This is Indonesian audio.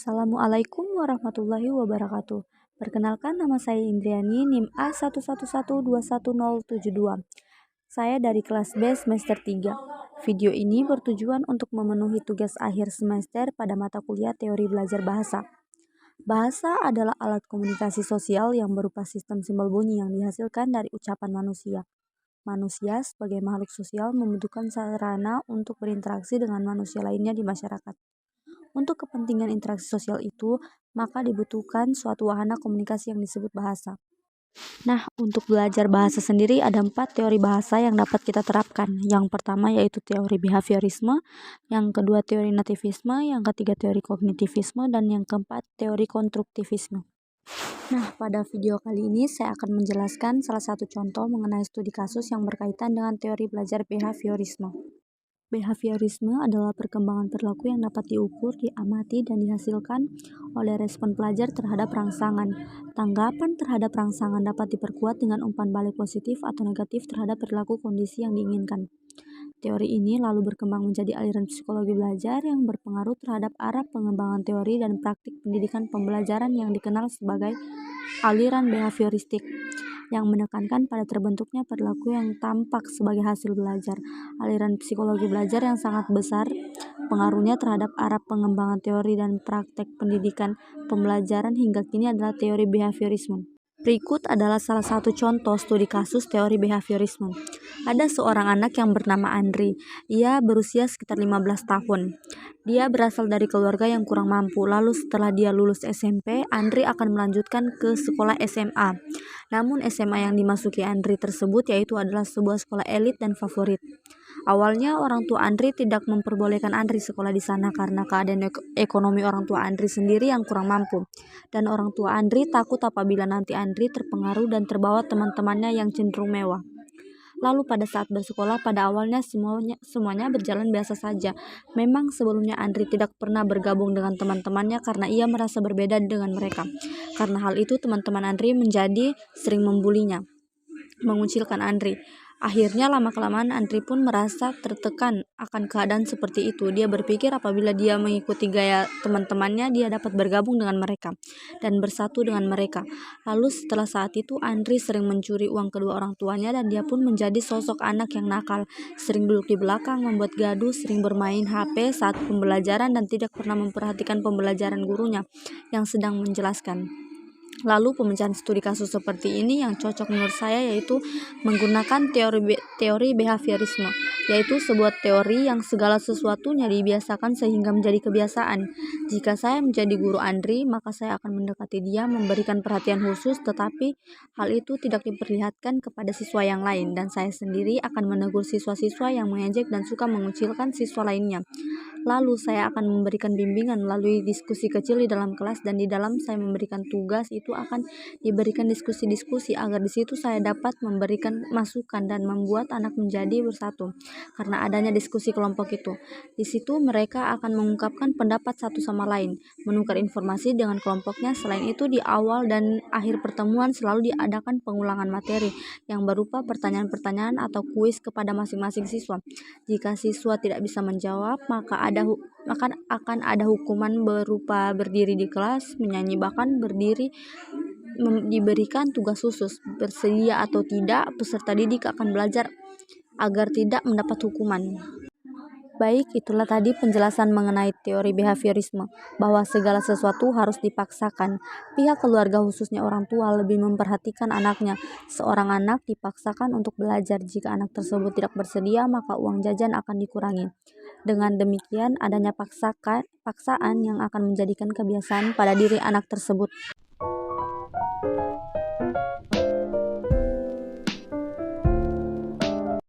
Assalamualaikum warahmatullahi wabarakatuh. Perkenalkan, nama saya Indriani, NIM A111211072. Saya dari kelas B semester 3. Video ini bertujuan untuk memenuhi tugas akhir semester pada mata kuliah teori belajar bahasa. Bahasa adalah alat komunikasi sosial yang berupa sistem simbol bunyi yang dihasilkan dari ucapan manusia. Manusia sebagai makhluk sosial membutuhkan sarana untuk berinteraksi dengan manusia lainnya di masyarakat. Untuk kepentingan interaksi sosial itu, maka dibutuhkan suatu wahana komunikasi yang disebut bahasa. Nah, untuk belajar bahasa sendiri ada 4 teori bahasa yang dapat kita terapkan. Yang pertama yaitu teori behaviorisme, yang kedua teori nativisme, yang ketiga teori kognitivisme, dan yang keempat teori konstruktivisme. Nah, pada video kali ini saya akan menjelaskan salah satu contoh mengenai studi kasus yang berkaitan dengan teori belajar behaviorisme. Behaviorisme adalah perkembangan perilaku yang dapat diukur, diamati, dan dihasilkan oleh respon pelajar terhadap rangsangan. Tanggapan terhadap rangsangan dapat diperkuat dengan umpan balik positif atau negatif terhadap perilaku kondisi yang diinginkan. Teori ini lalu berkembang menjadi aliran psikologi belajar yang berpengaruh terhadap arah pengembangan teori dan praktik pendidikan pembelajaran yang dikenal sebagai aliran behavioristik, yang menekankan pada terbentuknya perilaku yang tampak sebagai hasil belajar. Aliran psikologi belajar yang sangat besar pengaruhnya terhadap arah pengembangan teori dan praktek pendidikan pembelajaran hingga kini adalah teori behaviorisme. Berikut adalah salah satu contoh studi kasus teori behaviorisme. Ada seorang anak yang bernama Andri. Ia berusia sekitar 15 tahun. Dia berasal dari keluarga yang kurang mampu. Lalu setelah dia lulus SMP, Andri akan melanjutkan ke sekolah SMA. Namun SMA yang dimasuki Andri tersebut yaitu adalah sebuah sekolah elit dan favorit. Awalnya orang tua Andri tidak memperbolehkan Andri sekolah di sana karena keadaan ekonomi orang tua Andri sendiri yang kurang mampu. Dan orang tua Andri takut apabila nanti Andri terpengaruh dan terbawa teman-temannya yang cenderung mewah. Lalu pada saat bersekolah pada awalnya semuanya berjalan biasa saja. Memang sebelumnya Andri tidak pernah bergabung dengan teman-temannya karena ia merasa berbeda dengan mereka. Karena hal itu teman-teman Andri menjadi sering membulinya, mengucilkan Andri. Akhirnya lama-kelamaan Andri pun merasa tertekan akan keadaan seperti itu. Dia berpikir apabila dia mengikuti gaya teman-temannya, dia dapat bergabung dengan mereka dan bersatu dengan mereka. Lalu setelah saat itu Andri sering mencuri uang kedua orang tuanya dan dia pun menjadi sosok anak yang nakal. Sering duduk di belakang, membuat gaduh, sering bermain HP saat pembelajaran dan tidak pernah memperhatikan pembelajaran gurunya yang sedang menjelaskan. Lalu pemecahan studi kasus seperti ini yang cocok menurut saya yaitu menggunakan teori behaviorisme, yaitu sebuah teori yang segala sesuatunya dibiasakan sehingga menjadi kebiasaan. Jika saya menjadi guru Andri, maka saya akan mendekati dia, memberikan perhatian khusus, tetapi hal itu tidak diperlihatkan kepada siswa yang lain, dan saya sendiri akan menegur siswa-siswa yang mengejek dan suka mengucilkan siswa lainnya. Lalu saya akan memberikan bimbingan melalui diskusi kecil di dalam kelas, dan di dalam saya memberikan tugas itu akan diberikan diskusi-diskusi agar di situ saya dapat memberikan masukan dan membuat anak menjadi bersatu. Karena adanya diskusi kelompok itu, di situ mereka akan mengungkapkan pendapat satu sama lain, menukar informasi dengan kelompoknya. Selain itu di awal dan akhir pertemuan selalu diadakan pengulangan materi yang berupa pertanyaan-pertanyaan atau kuis kepada masing-masing siswa. Jika siswa tidak bisa menjawab, maka akan ada hukuman berupa berdiri di kelas, menyanyi, bahkan berdiri diberikan tugas khusus. Bersedia atau tidak, peserta didik akan belajar agar tidak mendapat hukuman. Baik, itulah tadi penjelasan mengenai teori behaviorisme, bahwa segala sesuatu harus dipaksakan. Pihak keluarga khususnya orang tua lebih memperhatikan anaknya. Seorang anak dipaksakan untuk belajar. Jika anak tersebut tidak bersedia, maka uang jajan akan dikurangi. Dengan demikian, adanya paksaan yang akan menjadikan kebiasaan pada diri anak tersebut.